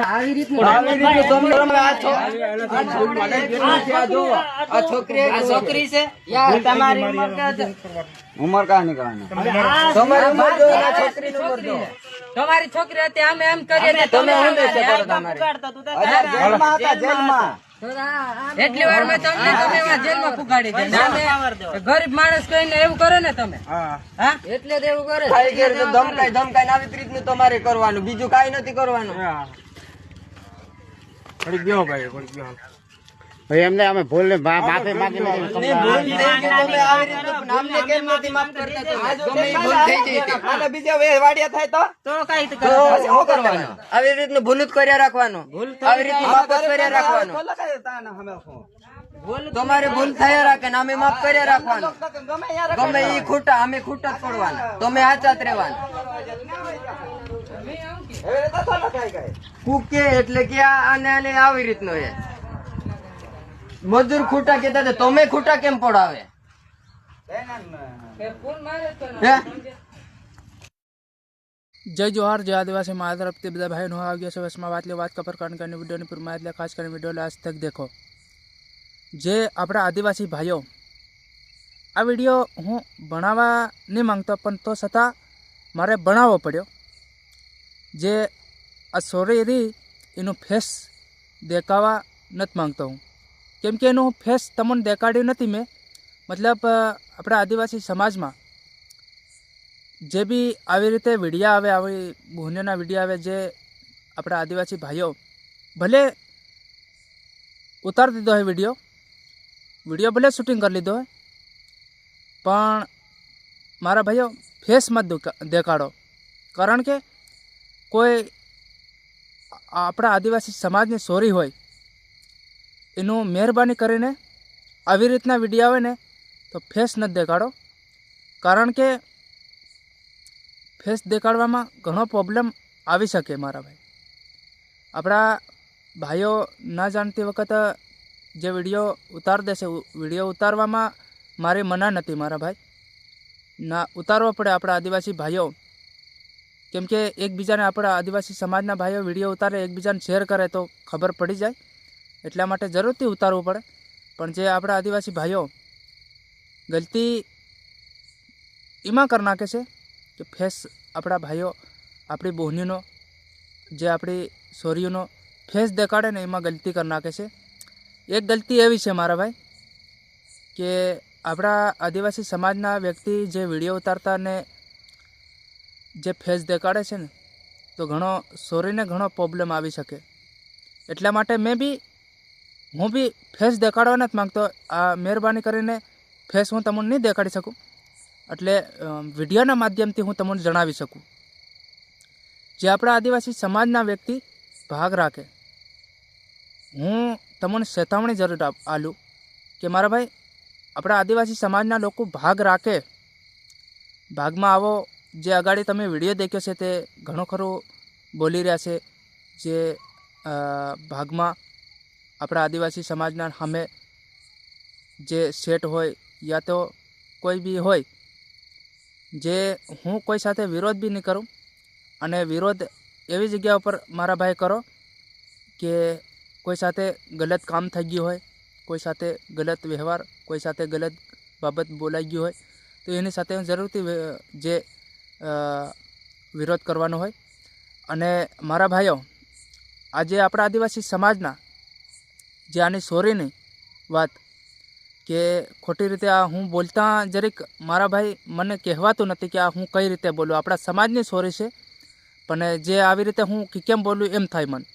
આવી રીતનું તમને આ છોકરી છે યાર તમારી ઉંમર કા નીકળવાની તમારી ઉંમર જો આ છોકરીની ઉંમર જો તમારી છોકરી હતી અમે એમ કરીએ તમે શું દેશે કરો તમારે જેલમાં હતા જેલમાં એટલી વાર મેં તમને તમે જેલમાં પુગાડી દે ગરીબ માણસ કહીને એવું કરે ને તમે હા એટલે જ એવું કરે ખાઈ ગેર તો ધમકાઈ આવી રીતનું તમારે કરવાનું બીજું કાઈ નથી કરવાનું પડી ગયો ભાઈ પડી ગયો ભાઈ એમને અમે ભૂલ ને માફી માંગી ભૂલ થઈ ગઈ તમે આવી રીતનું નામને કેમ નથી માફ કરતા તો ગમે ઈ ભૂલ થઈ ગઈ અને બીજા વાડિયા થાય તો કઈ શું કરવાનું આવી રીતનું ભૂલ જ કર્યા રાખવાનું આવી રીતનું માફ જ કર્યા રાખવાનું તમારે ભૂલ થયા રાખે ને અમે માફ કર્યા રાખવાનું ગમે ઈ ખોટા અમે ખોટા જ પડવાના તમે આચાત રહેવાના કુકે એટલે કે આને આવી રીતનો છે મજૂર ખોટા કેતા હતા તમે ખોટા કેમ પડાવે जय जोहार जय आदिवासी माँ तरफ બધા ભાઈઓ નો આવી ગયા છે વસમાં વાત કપર કરીને વિડીયોની પૂરમાં એટલે ખાસ કરીને વિડીયો લાસ્ટ તક દેખો જે આપણા આદિવાસી ભાઈઓ આ વિડીયો હું ભણાવવા નહીં માંગતો પણ તો છતાં મારે ભણાવવો પડ્યો જે આ સોરી રહી એનું ફેસ દેખાવા નથી માંગતો હું કેમ કે એનું ફેસ તમને દેખાડ્યું નથી મેં મતલબ આપણા આદિવાસી સમાજમાં જે બી આવી રીતે વિડીયા આવે આવી બહેનોના વિડીયા આવે જે આપણા આદિવાસી ભાઈઓ ભલે ઉતારી દીધો હોય વિડીયો ભલે શૂટિંગ કરી લીધો હોય પણ મારા ભાઈઓ ફેસ મત દેખાડો કારણ કે કોઈ આપણા આદિવાસી સમાજની સોરી હોય એનું મહેરબાની કરીને આવી રીતના વિડીયો આવે ને તો ફેસ નથી દેખાડો કારણ કે ફેસ દેખાડવામાં ઘણો પ્રોબ્લેમ આવી શકે મારા ભાઈ આપણા ભાઈઓ ના જાણતી વખત જે વિડીયો ઉતાર દેશે વિડીયો ઉતારવામાં મારી મના નથી મારા ભાઈ ના ઉતારવો પડે આપણા આદિવાસી ભાઈઓ કેમ કે એકબીજાને આપણા આદિવાસી સમાજના ભાઈઓ વિડીયો ઉતારે એકબીજાને શેર કરે તો ખબર પડી જાય એટલા માટે જરૂરથી ઉતારવું પડે પણ જે આપણા આદિવાસી ભાઈઓ ગલતી એમાં કરી નાખે છે કે ફેસ આપણા ભાઈઓ આપણી બહેનીનો જે આપણી છોરીઓનો ફેસ દેખાડે ને એમાં ગલતી કરી નાખે છે એક ગલતી એવી છે મારા ભાઈ કે આપણા આદિવાસી સમાજના વ્યક્તિ જે વિડીયો ઉતારતા ને જે ફેસ દેખાડે છે ને તો ઘણો છોરીને ઘણો પ્રોબ્લેમ આવી શકે એટલા માટે હું બી ફેસ દેખાડવા નથી માગતો આ મહેરબાની કરીને ફેસ હું તમને નહીં દેખાડી શકું એટલે વિડીયોના માધ્યમથી હું તમને જણાવી શકું જે આપણા આદિવાસી સમાજના વ્યક્તિ ભાગ રાખે હું તમને ચેતવણી જરૂર આલું કે મારા ભાઈ આપણા આદિવાસી સમાજના લોકો ભાગ રાખે ભાગમાં આવો જે અગાડી તમે વિડીયો દેખ્યો છે તે ઘણું ખરું બોલી રહ્યા છે જે ભાગમાં આપણા આદિવાસી સમાજના સામે જે સેટ હોય યા તો કોઈ બી હોય જે હું કોઈ સાથે વિરોધ બી નહીં કરું અને વિરોધ એવી જગ્યા ઉપર મારા ભાઈ કરો કે કોઈ સાથે ગલત કામ થઈ ગયું હોય કોઈ સાથે ગલત વ્યવહાર કોઈ સાથે ગલત બાબત બોલાઈ ગયું હોય તો એની સાથે જરૂરથી જે વિરોધ કરવાનો હોય અને મારા ભાઈઓ આજે આપણા આદિવાસી સમાજના જે આની સોરીની વાત કે ખોટી રીતે આ હું બોલતા જરીક મારા ભાઈ મને કહેવાતું નથી કે આ હું કઈ રીતે બોલું આપણા સમાજની સોરી છે પણ જે આવી રીતે હું કેમ બોલું એમ થાય મને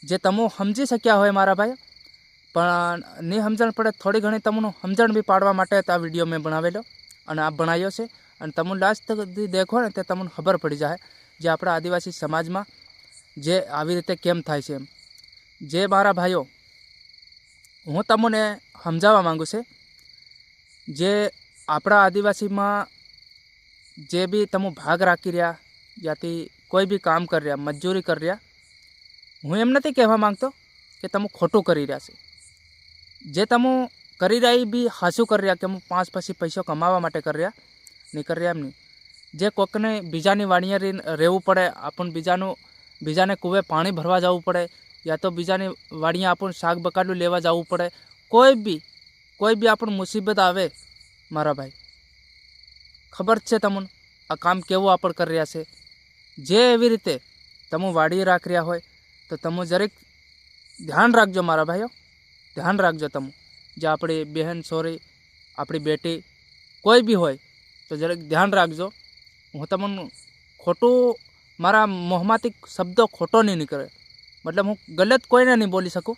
જે તમે સમજી શક્યા હોય મારા ભાઈ પણ નહીં સમજણ પડે થોડી ઘણી તમને સમજણ બી પાડવા માટે આ વિડીયો મેં બનાવેલો અને આ બનાવ્યો છે અને તમે લાસ્ટ સુધી દેખો ને તે તમને ખબર પડી જાય જે આપણા આદિવાસી સમાજમાં જે આવી રીતે કેમ થાય છે એમ જે મારા ભાઈઓ હું તમને સમજાવવા માગું છું જે આપણા આદિવાસીમાં જે બી તમે ભાગ રાખી રહ્યા યાથી કોઈ બી કામ કરી રહ્યા મજૂરી કરી રહ્યા હું એમ નથી કહેવા માંગતો કે તમે ખોટું કરી રહ્યા છે જે તમે કરી રહ્યા એ બી હાસું કરી રહ્યા કે હું 5 પછી પૈસો કમાવા માટે કરી રહ્યા નહીં કરી રહ્યા એમ નહીં જે કોકને બીજાની વાણીએ રહેવું પડે આપણને બીજાનું બીજાને કૂવે પાણી ભરવા જવું પડે, યા તો બીજાની વાડીએ આપણને શાક બકાલું લેવા જવું પડે, કોઈ બી આપણને મુસીબત આવે મારા ભાઈ, ખબર જ છે તમને આ કામ કેવું આપણે કરી રહ્યા છે. જે એવી રીતે તમે વાડી રાખ રહ્યા હોય તો તમે જરીક ધ્યાન રાખજો મારા ભાઈઓ, ધ્યાન રાખજો તમે. જે આપણી બહેન સોરી આપણી બેટી કોઈ બી હોય તો જરાક ધ્યાન રાખજો. હું તમને ખોટું મારા મોંમાંથી શબ્દો ખોટો નહીં નીકળે, મતલબ હું ગલત કોઈને નહીં બોલી શકું,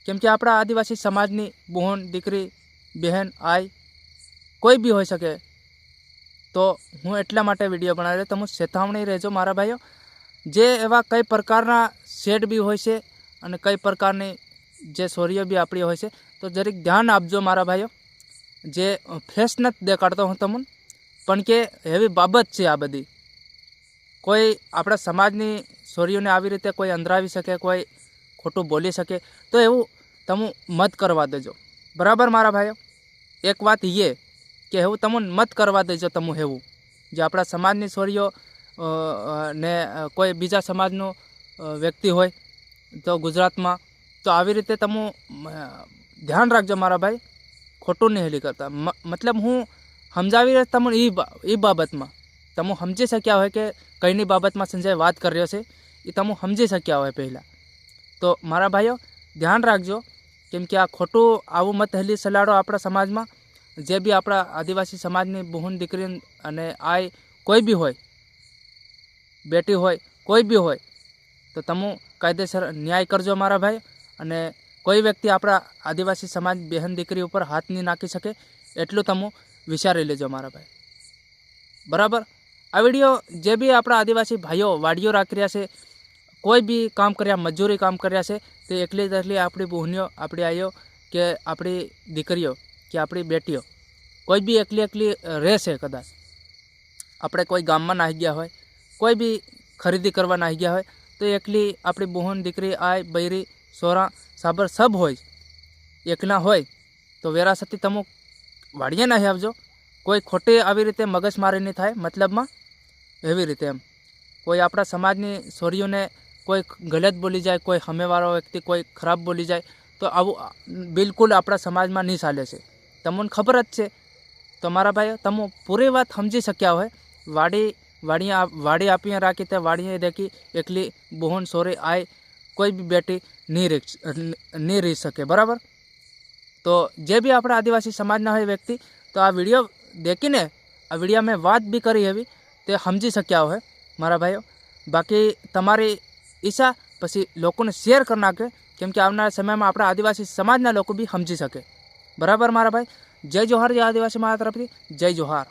કેમ કે આપણા આદિવાસી સમાજની બહેન દીકરી બહેન આઈ કોઈ બી હોઈ શકે. તો હું એટલા માટે વિડીયો બનાવી રહ્યો, તમે ચેતવણી રહેજો મારા ભાઈઓ. જે એવા કઈ પ્રકારના શેડ બી હોય છે અને કઈ પ્રકારની જે સોરીઓ બી આપણી હોય છે તો જરીક ધ્યાન આપજો મારા ભાઈઓ. જે ફેસ નથી દેખાડતો હું તમને, પણ કે એવી બાબત છે આ બધી. કોઈ આપણા સમાજની સોરીઓને આવી રીતે કોઈ અંધરાવી શકે, કોઈ ખોટું બોલી શકે, તો એવું તમે મત કરવા દેજો, બરાબર મારા ભાઈઓ. એક વાત એ કે એવું તમે મત કરવા દેજો તમે એવું. જે આપણા સમાજની સોરીઓ ને કોઈ બીજા સમાજનું વ્યક્તિ હોય તો ગુજરાતમાં, તો આવી રીતે તમે ધ્યાન રાખજો મારા ભાઈ, ખોટું નહીં હેલી કરતા. મતલબ હું સમજાવી રહ્યો તમને એ બાબતમાં તમે સમજી શક્યા હોય કે કઈની બાબતમાં સંજય વાત કરી રહ્યો છે, એ તમે સમજી શક્યા હોય પહેલાં. તો મારા ભાઈઓ ધ્યાન રાખજો, કેમ કે આ ખોટું આવું મત હેલી સલાડો આપણા સમાજમાં. જે બી આપણા આદિવાસી સમાજની બહેન દીકરી અને આય કોઈ બી હોય, બેટી હોય કોઈ બી હોય, તો તમે કાયદેસર ન્યાય કરજો મારા ભાઈ. અને કોઈ વ્યક્તિ આપણા આદિવાસી સમાજ બહેન દીકરી ઉપર હાથ નહીં નાખી શકે એટલું તમે વિચારી લેજો મારા ભાઈ, બરાબર. આ વિડીયો જે બી આપણા આદિવાસી ભાઈઓ વાડીઓ રાખી રહ્યા છે, કોઈ બી કામ કર્યા, મજૂરી કામ કર્યા છે, તે એકલી આપણી બહેનીઓ, આપણી આઈઓ કે આપણી દીકરીઓ કે આપણી બેટીઓ કોઈ બી એકલી રહેશે. કદાચ આપણે કોઈ ગામમાં નાહી ગયા હોય, કોઈ બી ખરીદી કરવા નાહી ગયા હોય, તો એકલી આપણી બહેન દીકરી આય બૈરી સોરા સાબર સબ હોય, એકલા હોય તો વેરાસતી તમે વાડીએ નાહી આવજો. કોઈ ખોટી આવી રીતે મગજમારી નહીં થાય મતલબમાં, એવી રીતે એમ કોઈ આપણા સમાજની સોરીઓને કોઈ ગલત બોલી જાય, કોઈ સામેવાળો વ્યક્તિ કોઈ ખરાબ બોલી જાય, તો આવું બિલકુલ આપણા સમાજમાં નહીં ચાલે છે, તમને ખબર જ છે. તો મારા ભાઈઓ તમે પૂરી વાત સમજી શક્યા હોય. વાડી આપીને રાખી તે વાડીએ દેખી એકલી બહેન સોરી આય કોઈ બી બેટી નહીં રહી શકે, બરાબર. તો જે બી આપણા આદિવાસી સમાજના હોય વ્યક્તિ, તો આ વિડીયો દેખીને આ વિડીયો મેં વાત બી કરી એવી તે સમજી શક્યા હોય મારા ભાઈઓ. બાકી તમારી ઈચ્છા પછી લોકોને શેર કરી નાખે, કેમ કે આવનારા સમયમાં આપણા આદિવાસી સમાજના લોકો બી સમજી શકે, બરાબર મારા ભાઈ. જય જોહાર, જય આદિવાસી મારા તરફથી જય જોહાર.